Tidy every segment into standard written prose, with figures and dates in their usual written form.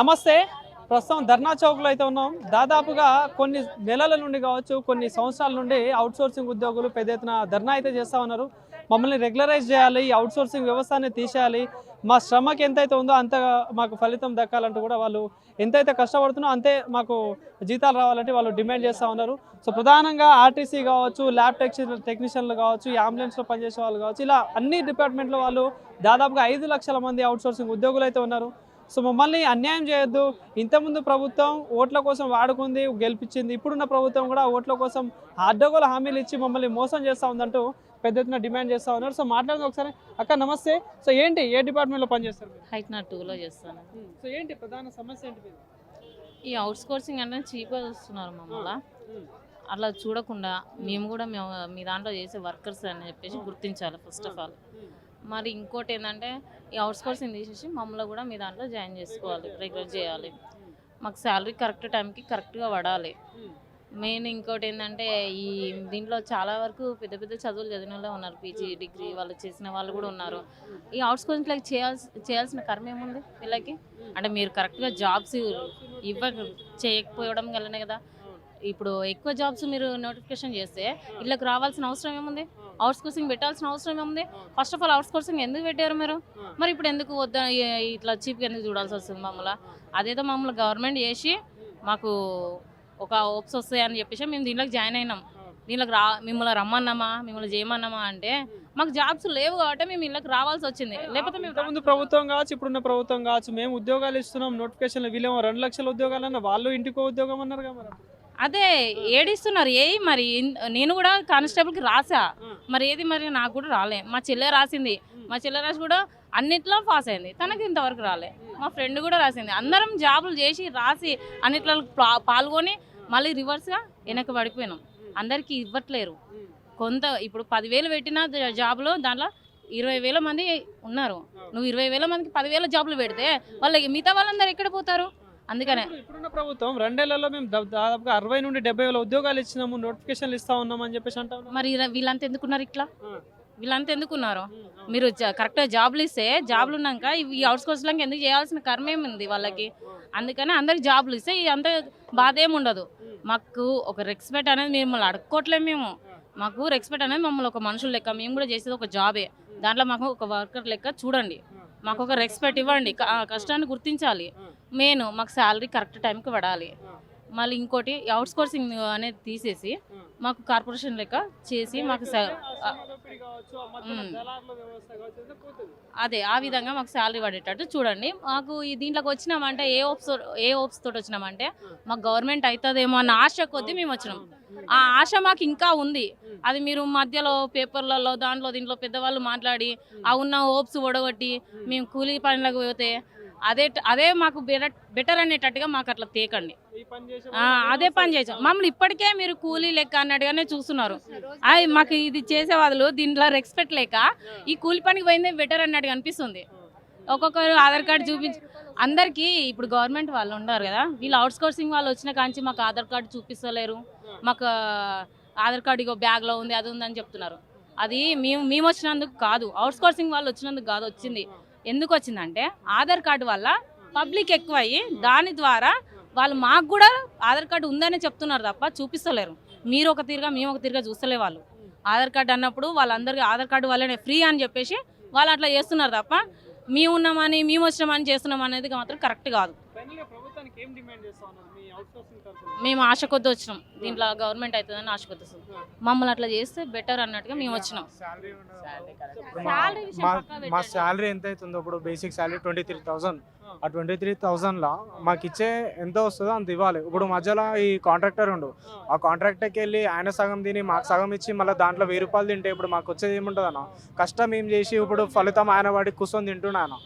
నమస్తే. ప్రస్తుతం ధర్నా చౌక్లో అయితే ఉన్నాం. దాదాపుగా కొన్ని నెలల నుండి కావచ్చు, కొన్ని సంవత్సరాల నుండి అవుట్సోర్సింగ్ ఉద్యోగులు పెద్ద ఎత్తున ధర్నా అయితే చేస్తూ ఉన్నారు. మమ్మల్ని రెగ్యులరైజ్ చేయాలి, ఈ అవుట్సోర్సింగ్ వ్యవస్థని తీసేయాలి, మా శ్రమకి ఎంతైతే ఉందో అంత మాకు ఫలితం దక్కాలంటూ కూడా వాళ్ళు ఎంతైతే కష్టపడుతున్నారో అంతే మాకు జీతాలు రావాలంటే వాళ్ళు డిమాండ్ చేస్తూ ఉన్నారు. సో ప్రధానంగా ఆర్టీసీ కావచ్చు, ల్యాబ్ టెక్నీషియన్లు కావచ్చు, ఈ అంబులెన్స్లో పనిచేసే వాళ్ళు కావచ్చు, ఇలా అన్ని డిపార్ట్మెంట్లో వాళ్ళు దాదాపుగా 5 లక్షల మంది అవుట్సోర్సింగ్ ఉద్యోగులు అయితే ఉన్నారు. సో మమ్మల్ని అన్యాయం చేయొద్దు. ఇంతకుముందు ప్రభుత్వం ఓట్ల కోసం వాడుకుంది, గెలిపించింది. ఇప్పుడున్న ప్రభుత్వం కూడా ఓట్ల కోసం అడ్డగోలు హామీలు ఇచ్చి మమ్మల్ని మోసం చేస్తూ ఉందంటూ పెద్ద ఎత్తున డిమాండ్ చేస్తూ ఉన్నారు. సో మాట్లాడదాం ఒకసారి. అక్క నమస్తే. సో ఏంటి, ఏ డిపార్ట్మెంట్లో పనిచేస్తారు? హైక్నాట్ 2లో చేస్తాను. సో ఏంటి ప్రధాన సమస్య ఏంటి? ఈ అవుట్సోర్సింగ్ అంటే చీప్గా చూస్తున్నారు మమ్మల్ని. అట్లా చూడకుండా మేము కూడా మీ దాంట్లో చేసే వర్కర్స్ అని చెప్పేసి గుర్తించాలి ఫస్ట్ ఆఫ్ ఆల్. మరి ఇంకోటి ఏంటంటే ఈ అవుట్సోర్సింగ్ తీసేసి మమ్మల్ని కూడా మీ దాంట్లో జాయిన్ చేసుకోవాలి, రెగ్యులర్ చేయాలి. మాకు శాలరీ కరెక్ట్ టైంకి కరెక్ట్గా పడాలి. మెయిన్ ఇంకోటి ఏంటంటే ఈ దీంట్లో చాలా వరకు పెద్ద పెద్ద చదువులు చదివిన వాళ్ళే ఉన్నారు, పీజీ డిగ్రీ వాళ్ళు చేసిన వాళ్ళు కూడా ఉన్నారు. ఈ అవుట్సోర్సింగ్లకి చేయాల్సిన కర్మ ఏముంది వీళ్ళకి? అంటే మీరు కరెక్ట్గా జాబ్స్ చేయకపోవడం వల్లనే కదా. ఇప్పుడు ఎక్కువ జాబ్స్ మీరు నోటిఫికేషన్ చేస్తే వీళ్ళకి రావాల్సిన అవసరం ఏముంది? అవుట్సోర్సింగ్ పెట్టాల్సిన అవసరం ఏముంది? ఫస్ట్ ఆఫ్ ఆల్ అవుట్సోర్సింగ్ ఎందుకు పెట్టారు మీరు? మరి ఇప్పుడు ఎందుకు వద్దా ఇట్లా చీప్గా ఎందుకు చూడాల్సి వస్తుంది మమ్మల్ని? అదేదో మమ్మల్ని గవర్నమెంట్ చేసి మాకు ఒక హోప్స్ వస్తాయని చెప్పేసి మేము దీంట్లోకి జాయిన్ అయినాం. దీంట్లోకి మిమ్మల్ని రమ్మన్నామా, మిమ్మల్ని చేయమన్నామా అంటే మాకు జాబ్స్ లేవు కాబట్టి మేము ఇళ్ళకి రావాల్సి వచ్చింది. లేకపోతే మేము ముందు ప్రభుత్వం కావచ్చు, ఇప్పుడున్న ప్రభుత్వం కావచ్చు, మేము ఉద్యోగాలు ఇస్తున్నాం, నోటిఫికేషన్లు వీళ్ళేమో 2 లక్షల ఉద్యోగాలు అన్న వాళ్ళు ఇంటికో ఉద్యోగం అన్నారు కదా. అదే ఏడిస్తున్నారు. మరి నేను కూడా కానిస్టేబుల్కి రాసా, మరి ఏది మరి నాకు కూడా రాలే. మా చెల్లె రాసింది, మా చెల్లె రాసి కూడా అన్నిట్లో పాస్ అయింది, తనకి ఇంతవరకు రాలే. మా ఫ్రెండ్ కూడా రాసింది. అందరం జాబులు చేసి రాసి అన్నిట్లో పాల్గొని మళ్ళీ రివర్స్గా వెనక్కి పడిపోయినాం. అందరికీ ఇవ్వట్లేరు. కొంత ఇప్పుడు 10,000 పెట్టిన జాబులు దాంట్లో 20,000 మంది ఉన్నారు. నువ్వు 20,000 మందికి 10,000 జాబులు పెడితే వాళ్ళకి మిగతా వాళ్ళందరూ ఎక్కడ పోతారు? అందుకనే ఇప్పుడున్న ప్రభుత్వం 2 ఏళ్లలో మేము దాదాపుగా 60 నుండి 70,000 ఉద్యోగాలు ఇచ్చినాము, నోటిఫికేషన్లు ఇస్తా ఉన్నాం అని చెప్పేసి అంటాం. మరి వీళ్ళంతా ఎందుకున్నారు ఇట్లా? వీళ్ళంతా ఎందుకున్నారు? మీరు కరెక్ట్గా జాబులు ఇస్తే జాబులు ఉన్నాక ఈ అవుట్సోర్సింగ్ ఎందుకు చేయాల్సిన కర్మ ఏముంది వాళ్ళకి? అందుకని అందరికి జాబులు ఇస్తే అంత బాధ ఏమి ఉండదు. మాకు ఒక రెస్పెక్ట్ అనేది మిమ్మల్ని అడుక్కోవట్లేదు మేము. మాకు రెస్పెక్ట్ అనేది మమ్మల్ని ఒక మనుషులు లెక్క, మేము కూడా చేసేది ఒక జాబే. దాంట్లో మాకు ఒక వర్కర్ లెక్క చూడండి, మాకు ఒక రెస్పెక్ట్ ఇవ్వండి, కష్టాన్ని గుర్తించాలి. మెయిన్ మాకు శాలరీ కరెక్ట్ టైంకి పడాలి. మళ్ళీ ఇంకోటి అవుట్సోర్సింగ్ అనేది తీసేసి మాకు కార్పొరేషన్ లెక్క చేసి మాకు అదే ఆ విధంగా మాకు శాలరీ పడేటట్టు చూడండి. మాకు ఈ దీంట్లోకి వచ్చినామంటే ఏ హోప్స్ తోటి వచ్చినామంటే మాకు గవర్నమెంట్ అవుతుందేమో అన్న ఆశ కొద్దీ మేము వచ్చినాం. ఆ ఆశ మాకు ఇంకా ఉంది. అది మీరు మధ్యలో పేపర్లలో దీంట్లో పెద్దవాళ్ళు మాట్లాడి ఆ ఉన్న హోప్స్ ఒడగొట్టి మేము కూలీ పనులకు పోతే అదే మాకు బెటర్ అనేటట్టుగా మాకు అట్లా తేకండి. అదే పని చేసాం. మమ్మల్ని ఇప్పటికే మీరు కూలీ లెక్క అన్నట్టుగానే చూస్తున్నారు. మాకు ఇది చేసేవాళ్ళు దీంట్లో రెస్పెక్ట్ లేక ఈ కూలీ పనికి పోయిందే బెటర్ అన్నట్టుగా అనిపిస్తుంది. ఒక్కొక్కరు ఆధార్ కార్డు చూపించి అందరికీ ఇప్పుడు గవర్నమెంట్ వాళ్ళు ఉన్నారు కదా, వీళ్ళు అవుట్సోర్సింగ్ వాళ్ళు వచ్చిన కాంచి మాకు ఆధార్ కార్డు చూపిస్తలేరు. మాకు ఆధార్ కార్డు ఇగో బ్యాగ్లో ఉంది, అది ఉందని చెప్తున్నారు. అది మేము వచ్చినందుకు కాదు, అవుట్సోర్సింగ్ వాళ్ళు వచ్చినందుకు కాదు వచ్చింది. ఎందుకు వచ్చిందంటే ఆధార్ కార్డు వల్ల పబ్లిక్ ఎక్కువయ్యి దాని ద్వారా వాళ్ళు మాకు కూడా ఆధార్ కార్డు ఉందనే చెప్తున్నారు తప్ప చూపిస్తలేరు. మీరు ఒక తీరుగా మేము ఒక తీరుగా చూస్తలే. వాళ్ళు ఆధార్ కార్డు అన్నప్పుడు వాళ్ళందరికీ ఆధార్ కార్డు వల్లనే ఫ్రీ అని చెప్పేసి వాళ్ళు అట్లా చేస్తున్నారు తప్ప మేము ఉన్నామని మేము వచ్చినామని చేస్తున్నాం అనేది మాత్రం కరెక్ట్ కాదు. మేము ఆశ కొద్ది వచ్చినాం, దీంట్లో గవర్నమెంట్ అవుతుందని ఆశ కొద్ది వస్తుంది. మమ్మల్ని అట్లా చేస్తే బెటర్ అన్నట్టుగా మేము వచ్చినాం. మా శాలరీ ఎంత అవుతుందో ఇప్పుడు బేసిక్ శాలరీ 23,000. ఆ 23,000లో మాకు ఇచ్చే ఎంత వస్తుందో అంత ఇవ్వాలి. ఇప్పుడు మధ్యలో ఈ కాంట్రాక్టర్ ఉండు, ఆ కాంట్రాక్టర్కి వెళ్ళి ఆయన సగం తిని మాకు సగం ఇచ్చి మళ్ళీ దాంట్లో 1000 రూపాయలు తింటే ఇప్పుడు మాకు వచ్చేది ఏముంటుంది అన్న? కష్టం ఏం చేసి ఇప్పుడు ఫలితం ఆయన వాడికి కూర్చొని తింటున్నాను.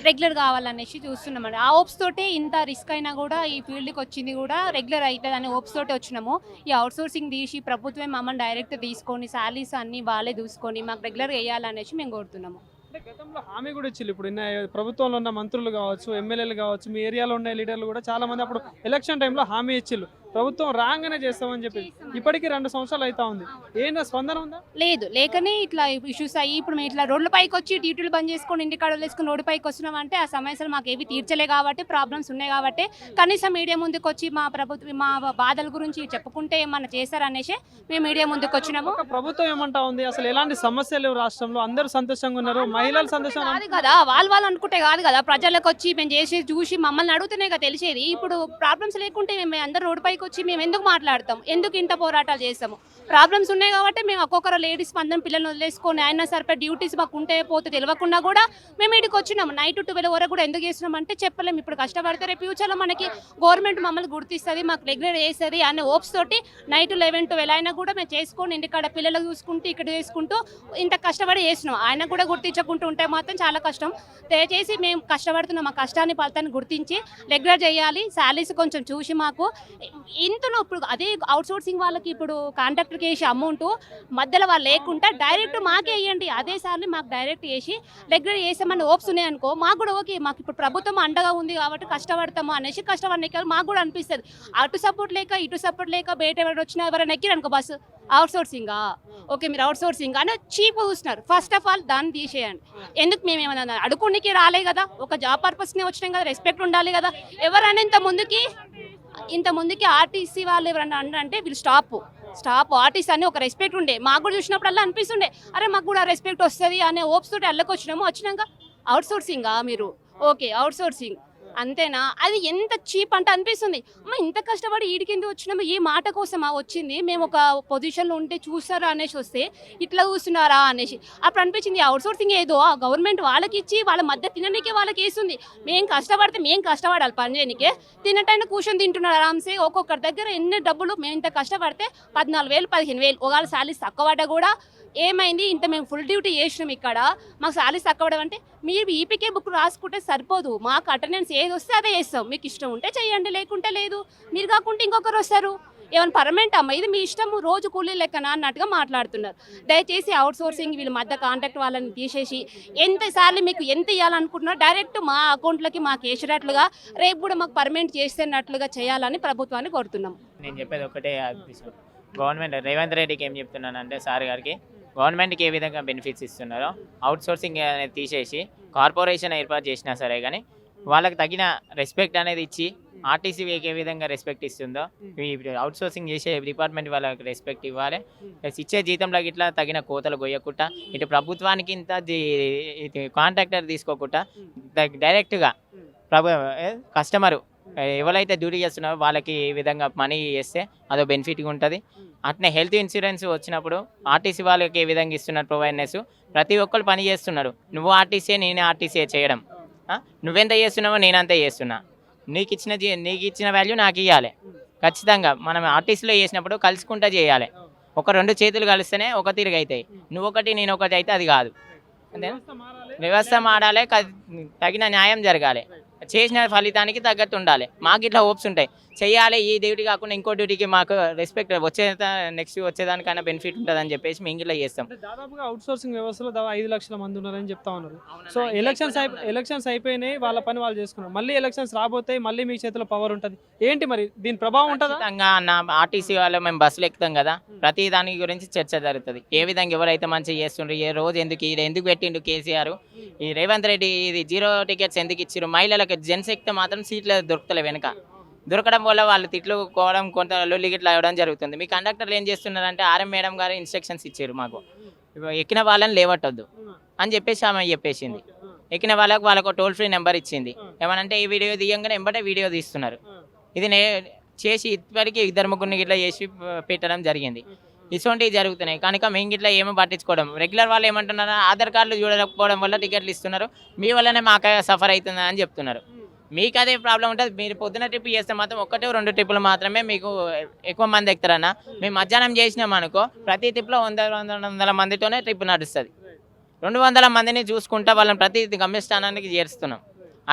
రెగ్యులర్ కావాలనేసి చూస్తున్నామండి. ఆ హోప్స్ తోటే ఇంత రిస్క్ అయినా కూడా ఈ ఫీల్డ్కి వచ్చింది కూడా రెగ్యులర్ అవుతుంది అనే హోప్స్ తోటే వచ్చినాము. ఈ అవుట్సోర్సింగ్ తీసి ప్రభుత్వమే మమ్మల్ని డైరెక్ట్ తీసుకొని శాలరీస్ అన్ని వాళ్ళే చూసుకొని మాకు రెగ్యులర్ వేయాలనేసి మేము కోరుతున్నాము. గతంలో హామీ కూడా ఇచ్చింది. ఇప్పుడు ప్రభుత్వంలో ఉన్న మంత్రులు కావచ్చు, ఎమ్మెల్యేలు కావచ్చు, మీ ఏరియాలో ఉన్న లీడర్లు కూడా చాలా మంది అప్పుడు ఎలక్షన్ టైంలో హామీ ఇచ్చిళ్ళు. ప్రభుత్వం రాగానే చేస్తామని చెప్పి ఇప్పటికీ 2 సంవత్సరాలు అవుతా ఉంది. ఏంటో స్పందన ఉందా? లేదు, లేకనే ఇట్లా ఇష్యూస్ అయ్యి ఇప్పుడు మేము ఇట్లా రోడ్ల పైకి వచ్చి డ్యూటీలు బంద్ చేసుకొని ఇంటికాడ వదిలేసుకొని రోడ్డు పైకి వస్తున్నాం అంటే ఆ సమస్యలు మాకు ఏవి తీర్చలే కాబట్టి ప్రాబ్లమ్స్ ఉన్నాయి కాబట్టి కనీసం మీడియా ముందుకు వచ్చి మా ప్రభుత్వం మా బాధల గురించి చెప్పుకుంటే ఏమన్నా చేశారనేసి మేము మీడియా ముందుకు వచ్చినాము. ఒక ప్రభుత్వం ఏమంటా ఉంది, అసలు ఎలాంటి సమస్యలు లేవు రాష్ట్రంలో, అందరూ సంతోషంగా ఉన్నారు, మహిళలు సంతోషంగా కాదు కదా, వాళ్ళు అనుకుంటే కాదు కదా, ప్రజలకు వచ్చి మేము చేసి చూసి మమ్మల్ని అడుగుతూనే కదా తెలిసేది. ఇప్పుడు ప్రాబ్లమ్స్ లేకుంటే మేము అందరూ రోడ్డు పైకి వచ్చి మేము ఎందుకు మాట్లాడతాం, ఎందుకు ఇంత పోరాటాలు చేస్తాము? ప్రాబ్లమ్స్ ఉన్నాయి కాబట్టి మేము ఒక్కొక్కరు లేడీస్ అందరం పిల్లల్ని వదిలేసుకొని ఆయన సరిపడే డ్యూటీస్ మాకు ఉంటే పోతే తెలియకుండా కూడా మేము ఇటుకు వచ్చినాము. నైట్ 12 వరకు కూడా ఎందుకు చేస్తున్నాం అంటే చెప్పలేము. ఇప్పుడు కష్టపడితే రేపు ఫ్యూచర్లో మనకి గవర్నమెంట్ మమ్మల్ని గుర్తిస్తుంది, మాకు రెగ్యులర్ చేస్తుంది అనే హోప్స్ తోటి నైట్ 11 to 12 అయినా కూడా మేము చేసుకొని ఇంటికాడ పిల్లలకు చూసుకుంటూ ఇక్కడ చేసుకుంటూ ఇంత కష్టపడి చేసినాం. ఆయన కూడా గుర్తించకుంటూ ఉంటే మాత్రం చాలా కష్టం. దయచేసి మేము కష్టపడుతున్నాం, మా కష్టాన్ని ఫలితాన్ని గుర్తించి రెగ్యులర్ చేయాలి. శాలరీస్ కొంచెం చూసి మాకు ఇంతలో ఇప్పుడు అదే అవుట్ సోర్సింగ్ వాళ్ళకి ఇప్పుడు కాంట్రాక్టర్కి వేసి అమౌంట్ మధ్యలో వాళ్ళు లేకుండా డైరెక్ట్ మాకే వేయండి, అదే సార్లు మాకు డైరెక్ట్ వేసి రెగ్యులర్ చేసామని హోప్స్ ఉన్నాయనుకో మాకు కూడా ఓకే, మాకు ఇప్పుడు ప్రభుత్వం అండగా ఉంది కాబట్టి కష్టపడతాము అనేసి కష్టపడిన మాకు కూడా అనిపిస్తుంది. అటు సపోర్ట్ లేక ఇటు సపోర్ట్ లేక బయట ఎవరు వచ్చినా ఎవరైనా ఎక్కిరనుకో బస్సు అవుట్ సోర్సింగా ఓకే మీరు అవుట్ సోర్సింగ్ అని చీప్ చూస్తున్నారు. ఫస్ట్ ఆఫ్ ఆల్ దాన్ని తీసేయండి. ఎందుకు మేము ఏమన్నా అడుగునికి రాలే కదా, ఒక జాబ్ పర్పస్నే వచ్చినాం కదా, రెస్పెక్ట్ ఉండాలి కదా. ఎవరైనా ఇంత ముందుకి ఆర్టీసీ వాళ్ళు ఎవరన్నా అంటే వీళ్ళు స్టాప్ ఆర్టిస్ట్ అని ఒక రెస్పెక్ట్ ఉండే, మాకు కూడా చూసినప్పుడల్లా అనిపిస్తుండే అరే మాకు కూడా రెస్పెక్ట్ వస్తుంది అనే హోప్స్ తోటి అల్లకి వచ్చినాక అవుట్ సోర్సింగా మీరు ఓకే అవుట్ సోర్సింగ్ అంతేనా, అది ఎంత చీప్ అంటే అనిపిస్తుంది. అమ్మ ఇంత కష్టపడి ఈడికింది వచ్చినాము ఈ మాట కోసమా వచ్చింది, మేము ఒక పొజిషన్లో ఉంటే చూస్తారా అనేసి వస్తే ఇట్లా చూస్తున్నారా అనేసి అప్పుడు అనిపించింది. అవుట్ సోర్సింగ్ ఏదో ఆ గవర్నమెంట్ వాళ్ళకి ఇచ్చి వాళ్ళ మధ్య తినడానికే వాళ్ళకి వేస్తుంది. మేము కష్టపడాలి పని చేయనికే, తినటైనా కూర్చొని తింటున్నారు ఆరామ్సే. ఒక్కొక్కరి దగ్గర ఎన్ని డబ్బులు, మేము ఇంత కష్టపడితే 14,000 15,000 ఒకవేళ శాలరీస్ తక్కువ పడ్డా కూడా ఏమైంది ఇంత మేము ఫుల్ డ్యూటీ చేసినాం ఇక్కడ మాకు శాలరీస్ తక్కువ అంటే మీరు ఈపీకే బుక్ రాసుకుంటే సరిపోదు, మాకు అటెండెన్స్ ఏది వస్తే అదే చేస్తాం, మీకు ఇష్టం ఉంటే చెయ్యండి లేకుంటే లేదు, మీరు కాకుంటే ఇంకొకరు వస్తారు, ఏమైనా పర్మనెంట్ అమ్మ ఇది మీ ఇష్టము రోజు కూలీ లెక్కన అన్నట్టుగా మాట్లాడుతున్నారు. దయచేసి అవుట్ సోర్సింగ్ వీళ్ళ మధ్య కాంట్రాక్ట్ వాళ్ళని తీసేసి ఎంత సార్లు మీకు ఎంత ఇవ్వాలనుకుంటున్నారో డైరెక్ట్ మా అకౌంట్లకి మాకు వేసేటట్లుగా రేపు కూడా మాకు పర్మనెంట్ చేసేటట్లుగా చేయాలని ప్రభుత్వాన్ని కోరుతున్నాం. నేను చెప్పేది ఒకటే, గవర్నమెంట్ రేవంత్ రెడ్డికి ఏం చెప్తున్నానంటే సార్ గారికి గవర్నమెంట్కి ఏ విధంగా బెనిఫిట్స్ ఇస్తున్నారో అవుట్ సోర్సింగ్ అనేది తీసేసి కార్పొరేషన్ ఏర్పాటు చేసినా సరే కానీ వాళ్ళకి తగిన రెస్పెక్ట్ అనేది ఇచ్చి ఆర్టీసీకి ఏ విధంగా రెస్పెక్ట్ ఇస్తుందో అవుట్ సోర్సింగ్ చేసే డిపార్ట్మెంట్ వాళ్ళకి రెస్పెక్ట్ ఇవ్వాలి. ప్లస్ ఇచ్చే జీతంలోకి ఇట్లా తగిన కోతలు గొయ్యకుండా ఇటు ప్రభుత్వానికి ఇంత కాంట్రాక్టర్ తీసుకోకుండా డైరెక్ట్గా కస్టమరు ఎవరైతే డ్యూటీ చేస్తున్నారో వాళ్ళకి ఈ విధంగా మనీ చేస్తే అదో బెనిఫిట్గా ఉంటుంది. అట్నే హెల్త్ ఇన్సూరెన్స్ వచ్చినప్పుడు ఆర్టీసీ వాళ్ళకి ఏ విధంగా ఇస్తున్నారు ప్రొవైడ్నెస్, ప్రతి ఒక్కరు పని చేస్తున్నారు. నువ్వు ఆర్టీసీ నేను ఆర్టీసీ చేయడం, నువ్వెంత చేస్తున్నావో నేనంతే చేస్తున్నా, నీకు ఇచ్చిన వాల్యూ నాకు ఇవ్వాలి. ఖచ్చితంగా మనం ఆర్టీసీలో చేసినప్పుడు కలుసుకుంటా చేయాలి. ఒక 2 చేతులు కలిస్తేనే ఒక తిరిగి అవుతాయి, నువ్వు ఒకటి నేను ఒకటి అయితే అది కాదు. అంతేనా, వ్యవస్థ మారాలి, తగిన న్యాయం జరగాలి, చేసిన ఫలితానికి తగ్గట్టు ఉండాలి. మాకు ఇట్లా హోప్స్ ఉంటాయి చేయాలి, ఈ డ్యూటీ కాకుండా ఇంకో డ్యూటీకి మాకు రెస్పెక్ట్ నెక్స్ట్ వచ్చేదానికైనా బెనిఫిట్ ఉంటుంది అని చెప్పేసి మేము ఇట్లా చేస్తాం. దాదాపుగా అవుట్ సోర్సింగ్ వ్యవస్థలో 5 లక్షల మంది ఉన్నారని చెప్తా ఉన్నారు. సో ఎలక్షన్స్ అయిపోయినాయి, వాళ్ళ పని వాళ్ళు చేసుకున్నారు, మళ్ళీ ఎలక్షన్స్ రాబోతాయి, మళ్ళీ మీ చేతిలో పవర్ ఉంటుంది. ఏంటి మరి దీని ప్రభావం ఉంటుందా? ఖచ్చితంగా ఆర్టీసీ వాళ్ళు మేము బస్సులు ఎక్కుతాం కదా, ప్రతి దాని గురించి చర్చ జరుగుతుంది. ఏ విధంగా ఎవరైతే మంచిగా చేస్తుండ్రు, ఏ రోజు ఎందుకు పెట్టిండు కేసీఆర్, ఈ రేవంత్ రెడ్డి ఇది 0 టికెట్స్ ఎందుకు ఇచ్చారు, మహిళలకు జెంట్స్ ఎక్కితే మాత్రం సీట్లు దొరుకుతలే, వెనక దొరకడం వల్ల వాళ్ళు తిట్లుకోవడం కొంత లొల్లిగిట్లు అవ్వడం జరుగుతుంది. మీ కండక్టర్లు ఏం చేస్తున్నారంటే ఆర్ఎం మేడం గారు ఇన్స్ట్రక్షన్స్ ఇచ్చారు మాకు, ఎక్కిన వాళ్ళని లేవట్టొద్దు అని చెప్పేసి ఆమె చెప్పేసింది. ఎక్కిన వాళ్ళకు టోల్ ఫ్రీ నెంబర్ ఇచ్చింది. ఏమనంటే ఈ వీడియో తీయంగానే ఎంబటే వీడియో తీస్తున్నారు. ఇది చేసి ఇప్పటికీ 2-3 ఇట్లా చేసి పెట్టడం జరిగింది. ఇటువంటివి జరుగుతున్నాయి కనుక మేము ఇట్లా ఏమో పట్టించుకోవడం. రెగ్యులర్ వాళ్ళు ఏమంటున్నారు, ఆధార్ కార్డులు చూడకపోవడం వల్ల టికెట్లు ఇస్తున్నారు, మీ వల్లనే మాకు సఫర్ అవుతుందా అని చెప్తున్నారు. మీకు అదే ప్రాబ్లం ఉంటుంది. మీరు పొద్దున ట్రిప్ చేస్తే మాత్రం 1-2 ట్రిప్పులు మాత్రమే మీకు ఎక్కువ మంది ఎక్కుతారన్నా. మేము మధ్యాహ్నం చేసినాం అనుకో, ప్రతి ట్రిప్లో 100 మందితోనే ట్రిప్ నడుస్తుంది. 200 మందిని చూసుకుంటా వాళ్ళని ప్రతి గమ్యస్థానానికి చేరుస్తున్నాం.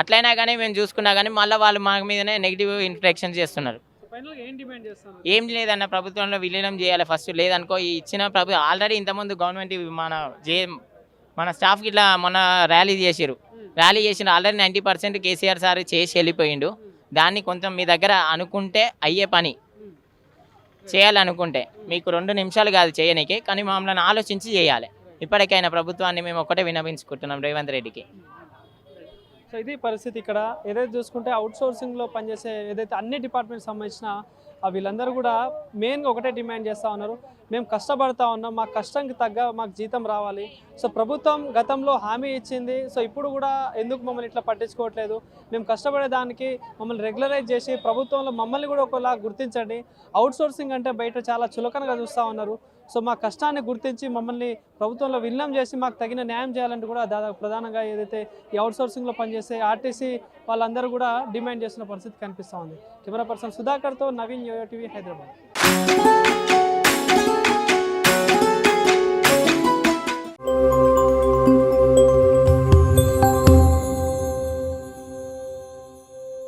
అట్లయినా కానీ మేము చూసుకున్నా కానీ మళ్ళీ వాళ్ళు మా మీదనే నెగిటివ్ ఇంట్రాక్షన్ చేస్తున్నారు. ఏం లేదన్న, ప్రభుత్వంలో విలీనం చేయాలి ఫస్ట్. లేదనుకో ఈ ఇచ్చిన ఆల్రెడీ ఇంతకుముందు గవర్నమెంట్ మన స్టాఫ్కి ఇట్లా మొన్న ర్యాలీ చేసిరు ఆల్రెడీ 90% కేసీఆర్ సార్ చేసి వెళ్ళిపోయిండు. దాన్ని కొంచెం మీ దగ్గర అనుకుంటే అయ్యే పని, చేయాలనుకుంటే మీకు 2 నిమిషాలు కాదు చేయనీకి, కానీ మమ్మల్ని ఆలోచించి చేయాలి. ఇప్పటికైనా ప్రభుత్వాన్ని మేము ఒకటే విన్నవించుకుంటున్నాం రేవంత్ రెడ్డికి. సో ఇది పరిస్థితి ఇక్కడ. ఏదైతే చూసుకుంటే అవుట్ సోర్సింగ్లో పనిచేసే ఏదైతే అన్ని డిపార్ట్మెంట్స్ సంబంధించిన వీళ్ళందరూ కూడా మెయిన్గా ఒకటే డిమాండ్ చేస్తూ ఉన్నారు. మేము కష్టపడతా ఉన్నాం, మాకు కష్టంకి తగ్గ మాకు జీతం రావాలి. సో ప్రభుత్వం గతంలో హామీ ఇచ్చింది, సో ఇప్పుడు కూడా ఎందుకు మమ్మల్ని ఇట్లా పట్టించుకోవట్లేదు, మేము కష్టపడేదానికి మమ్మల్ని రెగ్యులరైజ్ చేసి ప్రభుత్వంలో మమ్మల్ని కూడా ఒకలా గుర్తించండి. అవుట్ సోర్సింగ్ అంటే బయట చాలా చులకనగా చూస్తూ ఉన్నారు. సో మా కష్టాన్ని గుర్తించి మమ్మల్ని ప్రభుత్వంలో విలీనం చేసి మాకు తగిన న్యాయం చేయాలంటే కూడా దాదాపు ప్రధానంగా ఏదైతే ఈ అవుట్ సోర్సింగ్లో పనిచేసే ఆర్టీసీ వాళ్ళందరూ కూడా డిమాండ్ చేస్తున్న పరిస్థితి కనిపిస్తూ ఉంది. కెమెరా పర్సన్ సుధాకర్తో నవీన్, యోయో టీవీ, హైదరాబాద్.